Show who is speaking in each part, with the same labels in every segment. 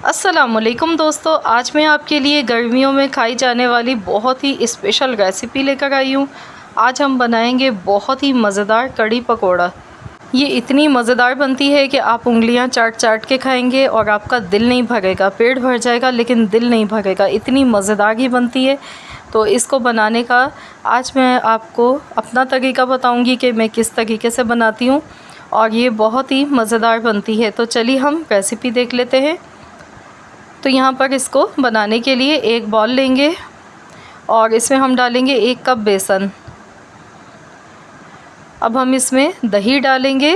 Speaker 1: अस्सलामुअलैकुम दोस्तों, आज मैं आपके लिए गर्मियों में खाई जाने वाली बहुत ही स्पेशल रेसिपी लेकर आई हूँ। आज हम बनाएंगे बहुत ही मज़ेदार कड़ी पकोड़ा। ये इतनी मज़ेदार बनती है कि आप उंगलियां चाट चाट के खाएंगे और आपका दिल नहीं भरेगा। पेट भर जाएगा लेकिन दिल नहीं भरेगा, इतनी मज़ेदार ही बनती है। तो इसको बनाने का आज मैं आपको अपना तरीका बताऊँगी कि मैं किस तरीके से बनाती हूँ और ये बहुत ही मज़ेदार बनती है। तो चलिए हम रेसिपी देख लेते हैं। तो यहाँ पर इसको बनाने के लिए एक बॉल लेंगे और इसमें हम डालेंगे 1 कप बेसन। अब हम इसमें दही डालेंगे।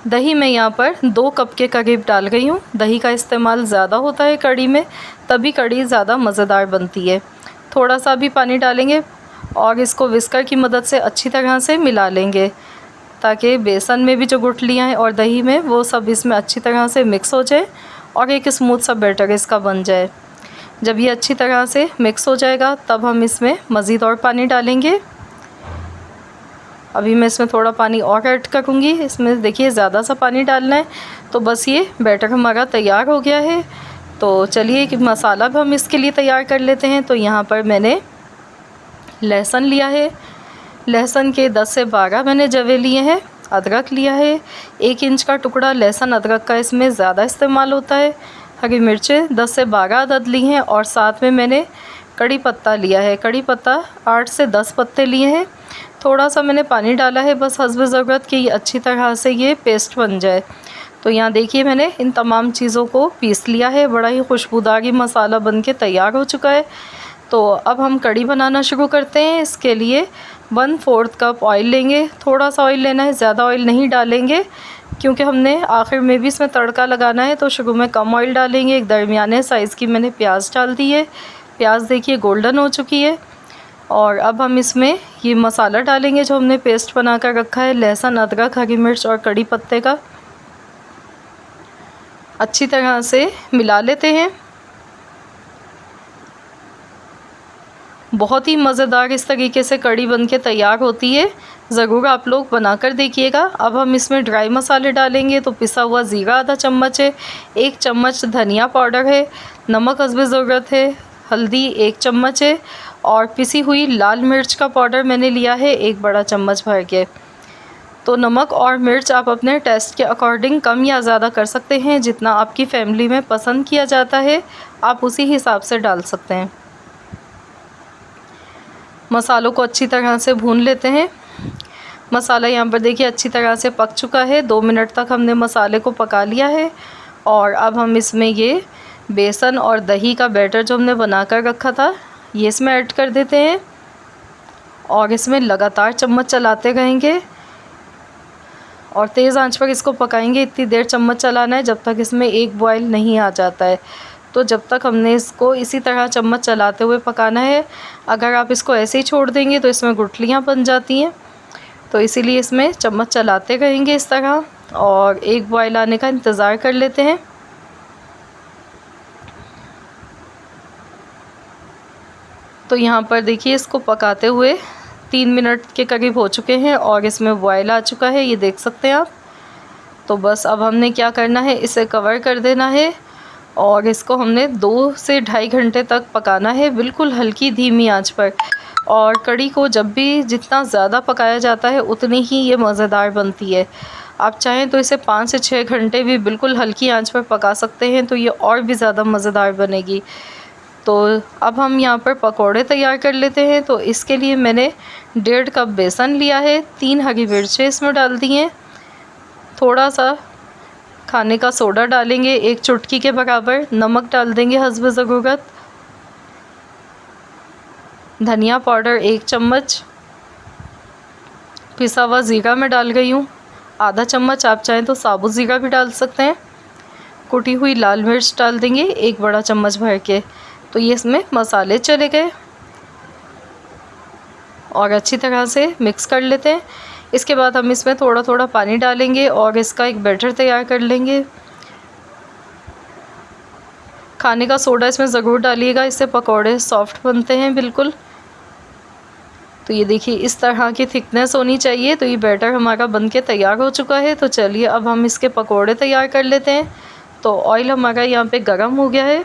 Speaker 1: दही मैं यहाँ पर 2 कप के करीब डाल गई हूँ। दही का इस्तेमाल ज़्यादा होता है कड़ी में, तभी कड़ी ज़्यादा मज़ेदार बनती है। थोड़ा सा भी पानी डालेंगे और इसको विस्कर की मदद से अच्छी तरह से मिला लेंगे ताकि बेसन में भी जो गुठलियाँ हैं और दही में वो सब इसमें अच्छी तरह से मिक्स हो जाए और एक स्मूथ सा बैटर इसका बन जाए। जब ये अच्छी तरह से मिक्स हो जाएगा तब हम इसमें मज़ीद और पानी डालेंगे। अभी मैं इसमें थोड़ा पानी और ऐड करूँगी। इसमें देखिए ज़्यादा सा पानी डालना है। तो बस ये बैटर हमारा तैयार हो गया है। तो चलिए कि मसाला भी हम इसके लिए तैयार कर लेते हैं। तो यहाँ पर मैंने लहसुन लिया है। लहसुन के 10 से 12 मैंने जवे लिए हैं। अदरक लिया है 1 इंच का टुकड़ा। लहसुन अदरक का इसमें ज़्यादा इस्तेमाल होता है। हरी मिर्चें 10 से 12 अदद ली हैं और साथ में मैंने कड़ी पत्ता लिया है। कड़ी पत्ता 8 से 10 पत्ते लिए हैं। थोड़ा सा मैंने पानी डाला है बस हस्ब ज़रूरत कि ये अच्छी तरह से ये पेस्ट बन जाए। तो यहाँ देखिए मैंने इन तमाम चीज़ों को पीस लिया है। बड़ा ही खुशबूदार ये मसाला बन के तैयार हो चुका है। तो अब हम कड़ी बनाना शुरू करते हैं। इसके लिए 1/4 कप ऑयल लेंगे। थोड़ा सा ऑयल लेना है, ज़्यादा ऑयल नहीं डालेंगे क्योंकि हमने आखिर में भी इसमें तड़का लगाना है। तो शुरू में कम ऑयल डालेंगे। एक दरमियाने साइज़ की मैंने प्याज डाल दी है। प्याज देखिए गोल्डन हो चुकी है। और अब हम इसमें ये मसाला डालेंगे जो हमने पेस्ट बना कर रखा है, लहसुन अदरक हरी मिर्च और कड़ी पत्ते का। अच्छी तरह से मिला लेते हैं। बहुत ही मज़ेदार इस तरीके से कड़ी बन के तैयार होती है। ज़रूर आप लोग बनाकर देखिएगा। अब हम इसमें ड्राई मसाले डालेंगे। तो पिसा हुआ ज़ीरा आधा चम्मच है, 1 चम्मच धनिया पाउडर है, नमक हस्ब ज़रूरत है, हल्दी 1 चम्मच है और पिसी हुई लाल मिर्च का पाउडर मैंने लिया है 1 बड़ा चम्मच भर के। तो नमक और मिर्च आप अपने टेस्ट के अकॉर्डिंग कम या ज़्यादा कर सकते हैं। जितना आपकी फैमिली में पसंद किया जाता है आप उसी हिसाब से डाल सकते हैं। मसालों को अच्छी तरह से भून लेते हैं। मसाला यहाँ पर देखिए अच्छी तरह से पक चुका है। 2 मिनट तक हमने मसाले को पका लिया है। और अब हम इसमें ये बेसन और दही का बैटर जो हमने बना कर रखा था ये इसमें ऐड कर देते हैं और इसमें लगातार चम्मच चलाते रहेंगे और तेज़ आंच पर इसको पकाएंगे। इतनी देर चम्मच चलाना है जब तक इसमें एक बॉयल नहीं आ जाता है। तो जब तक हमने इसको इसी तरह चम्मच चलाते हुए पकाना है। अगर आप इसको ऐसे ही छोड़ देंगे तो इसमें गुठलियाँ बन जाती हैं। तो इसीलिए इसमें चम्मच चलाते रहेंगे इस तरह और एक बॉयल आने का इंतज़ार कर लेते हैं। तो यहाँ पर देखिए इसको पकाते हुए 3 मिनट के करीब हो चुके हैं और इसमें बॉयल आ चुका है, ये देख सकते हैं आप। तो बस अब हमने क्या करना है, इसे कवर कर देना है और इसको हमने 2 से ढाई घंटे तक पकाना है बिल्कुल हल्की धीमी आंच पर। और कड़ी को जब भी जितना ज़्यादा पकाया जाता है उतनी ही ये मज़ेदार बनती है। आप चाहें तो इसे 5 से 6 घंटे भी बिल्कुल हल्की आंच पर पका सकते हैं तो ये और भी ज़्यादा मज़ेदार बनेगी। तो अब हम यहाँ पर पकोड़े तैयार कर लेते हैं। तो इसके लिए मैंने 1.5 कप बेसन लिया है, 3 हरी मिर्चें इसमें डाल दी हैं, थोड़ा सा खाने का सोडा डालेंगे 1 चुटकी के बराबर, नमक डाल देंगे हस्ब ज़रूरत, धनिया पाउडर 1 चम्मच, पिसा हुआ ज़ीरा मैं डाल गई हूँ आधा चम्मच, आप चाहें तो साबुत ज़ीरा भी डाल सकते हैं। कुटी हुई लाल मिर्च डाल देंगे 1 बड़ा चम्मच भर के। तो ये इसमें मसाले चले गए और अच्छी तरह से मिक्स कर लेते हैं। इसके बाद हम इसमें थोड़ा थोड़ा पानी डालेंगे और इसका एक बैटर तैयार कर लेंगे। खाने का सोडा इसमें ज़रूर डालिएगा, इससे पकोड़े सॉफ्ट बनते हैं बिल्कुल। तो ये देखिए इस तरह की थिकनेस होनी चाहिए। तो ये बैटर हमारा बन के तैयार हो चुका है। तो चलिए अब हम इसके पकोड़े तैयार कर लेते हैं। तो ऑयल हमारा यहाँ पे गरम हो गया है।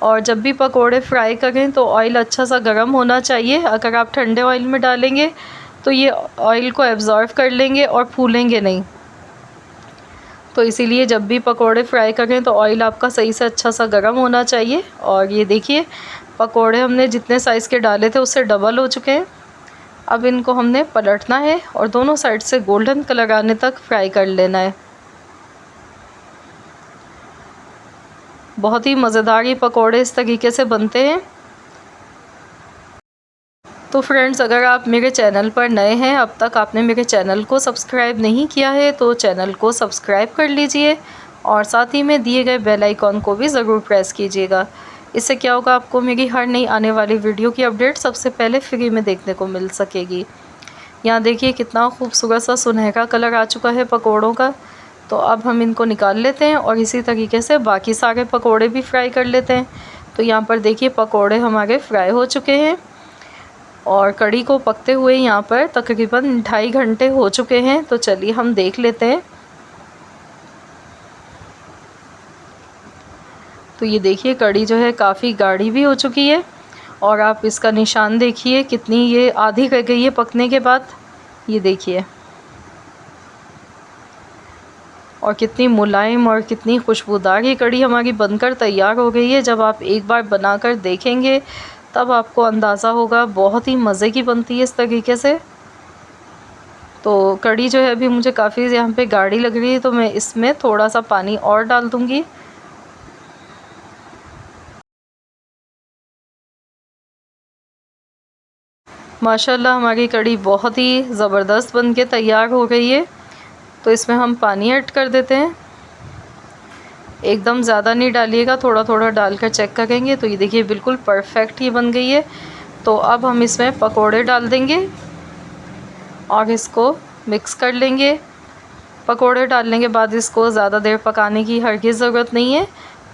Speaker 1: और जब भी पकोड़े फ्राई करें तो ऑयल अच्छा सा गरम होना चाहिए। अगर आप ठंडे ऑयल में डालेंगे तो ये ऑयल को एब्ज़ॉर्ब कर लेंगे और फूलेंगे नहीं। तो इसीलिए जब भी पकोड़े फ्राई करें तो ऑयल आपका सही से अच्छा सा गर्म होना चाहिए। और ये देखिए पकोड़े हमने जितने साइज़ के डाले थे उससे डबल हो चुके हैं। अब इनको हमने पलटना है और दोनों साइड से गोल्डन कलर आने तक फ्राई कर लेना है। बहुत ही मज़ेदार ये पकोड़े इस तरीके से बनते हैं। तो फ्रेंड्स, अगर आप मेरे चैनल पर नए हैं, अब तक आपने मेरे चैनल को सब्सक्राइब नहीं किया है तो चैनल को सब्सक्राइब कर लीजिए और साथ ही में दिए गए बेल आइकॉन को भी ज़रूर प्रेस कीजिएगा। इससे क्या होगा, आपको मेरी हर नई आने वाली वीडियो की अपडेट सबसे पहले फ्री में देखने को मिल सकेगी। यहाँ देखिए कितना खूबसूरत सा सुनहरा कलर आ चुका है पकोड़ों का। तो अब हम इनको निकाल लेते हैं और इसी तरीके से बाकी सारे पकोड़े भी फ्राई कर लेते हैं। तो यहाँ पर देखिए पकोड़े हमारे फ्राई हो चुके हैं और कढ़ी को पकते हुए यहाँ पर तकरीबन 2.5 घंटे हो चुके हैं। तो चलिए हम देख लेते हैं। तो ये देखिए कढ़ी जो है काफ़ी गाढ़ी भी हो चुकी है और आप इसका निशान देखिए कितनी ये आधी रह गई है पकने के बाद। ये देखिए और कितनी मुलायम और कितनी खुशबूदार ये कढ़ी हमारी बनकर तैयार हो गई है। जब आप एक बार बनाकर देखेंगे तब आपको अंदाज़ा होगा, बहुत ही मज़े की बनती है इस तरीके से। तो कढ़ी जो है अभी मुझे काफ़ी यहाँ पे गाढ़ी लग रही है तो मैं इसमें थोड़ा सा पानी और डाल दूँगी। माशाल्लाह हमारी कढ़ी बहुत ही ज़बरदस्त बन के तैयार हो गई है। तो इसमें हम पानी ऐड कर देते हैं। एकदम ज़्यादा नहीं डालिएगा, थोड़ा थोड़ा डालकर चेक करेंगे। तो ये देखिए बिल्कुल परफेक्ट ही बन गई है। तो अब हम इसमें पकोड़े डाल देंगे और इसको मिक्स कर लेंगे। पकोड़े डालने के बाद इसको ज़्यादा देर पकाने की हरगिज़ ज़रूरत नहीं है।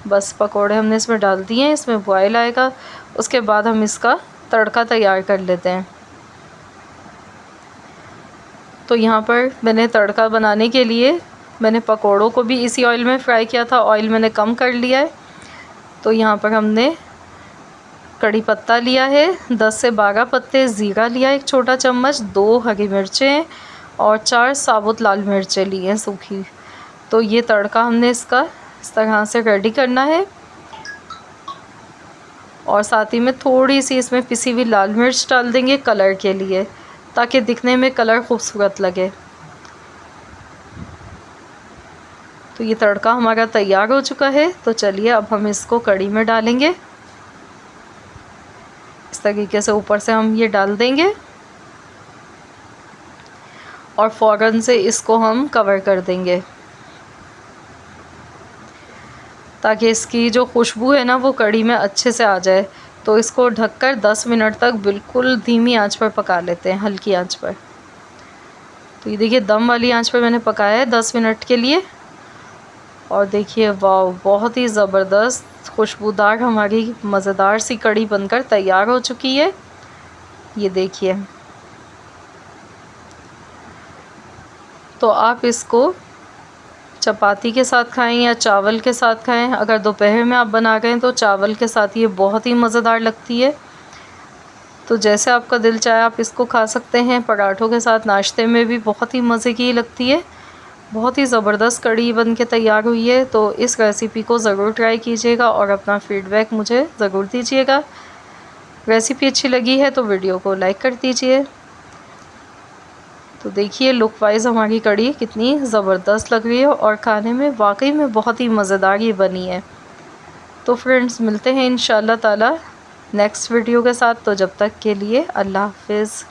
Speaker 1: बस पकोड़े हमने इसमें डाल दिए हैं, इसमें बॉयल आएगा, उसके बाद हम इसका तड़का तैयार कर लेते हैं। तो यहाँ पर मैंने तड़का बनाने के लिए मैंने पकोड़ों को भी इसी ऑयल में फ्राई किया था। ऑयल मैंने कम कर लिया है। तो यहाँ पर हमने कड़ी पत्ता लिया है 10 से 12 पत्ते, ज़ीरा लिया 1 छोटा चम्मच, 2 हरी मिर्चें और 4 साबुत लाल मिर्चें ली हैं सूखी। तो ये तड़का हमने इसका इस तरह से रेडी करना है और साथ ही में थोड़ी सी इसमें पिसी हुई लाल मिर्च डाल देंगे कलर के लिए, ताकि दिखने में कलर खूबसूरत लगे। तो ये तड़का हमारा तैयार हो चुका है। तो चलिए अब हम इसको कढ़ी में डालेंगे। इस तरीके से ऊपर से हम ये डाल देंगे और फ़ौरन से इसको हम कवर कर देंगे ताकि इसकी जो खुशबू है ना वो कढ़ी में अच्छे से आ जाए। तो इसको ढककर 10 मिनट तक बिल्कुल धीमी आंच पर पका लेते हैं, हल्की आंच पर। तो ये देखिए दम वाली आंच पर मैंने पकाया है 10 मिनट के लिए। और देखिए वाह, बहुत ही ज़बरदस्त खुशबूदार हमारी मज़ेदार सी कढ़ी बनकर तैयार हो चुकी है। ये देखिए, तो आप इसको चपाती के साथ खाएं या चावल के साथ खाएं। अगर दोपहर में आप बना गए तो चावल के साथ ये बहुत ही मज़ेदार लगती है। तो जैसे आपका दिल चाहे आप इसको खा सकते हैं। पराठों के साथ नाश्ते में भी बहुत ही मज़े की लगती है। बहुत ही ज़बरदस्त कढ़ी बन के तैयार हुई है। तो इस रेसिपी को ज़रूर ट्राई कीजिएगा और अपना फ़ीडबैक मुझे ज़रूर दीजिएगा। रेसिपी अच्छी लगी है तो वीडियो को लाइक कर दीजिए। तो देखिए लुक वाइज हमारी कढ़ी कितनी ज़बरदस्त लग रही है और खाने में वाकई में बहुत ही मज़ेदार ये बनी है। तो फ्रेंड्स, मिलते हैं इंशाअल्लाह ताला नेक्स्ट वीडियो के साथ। तो जब तक के लिए अल्लाह हाफ़िज़।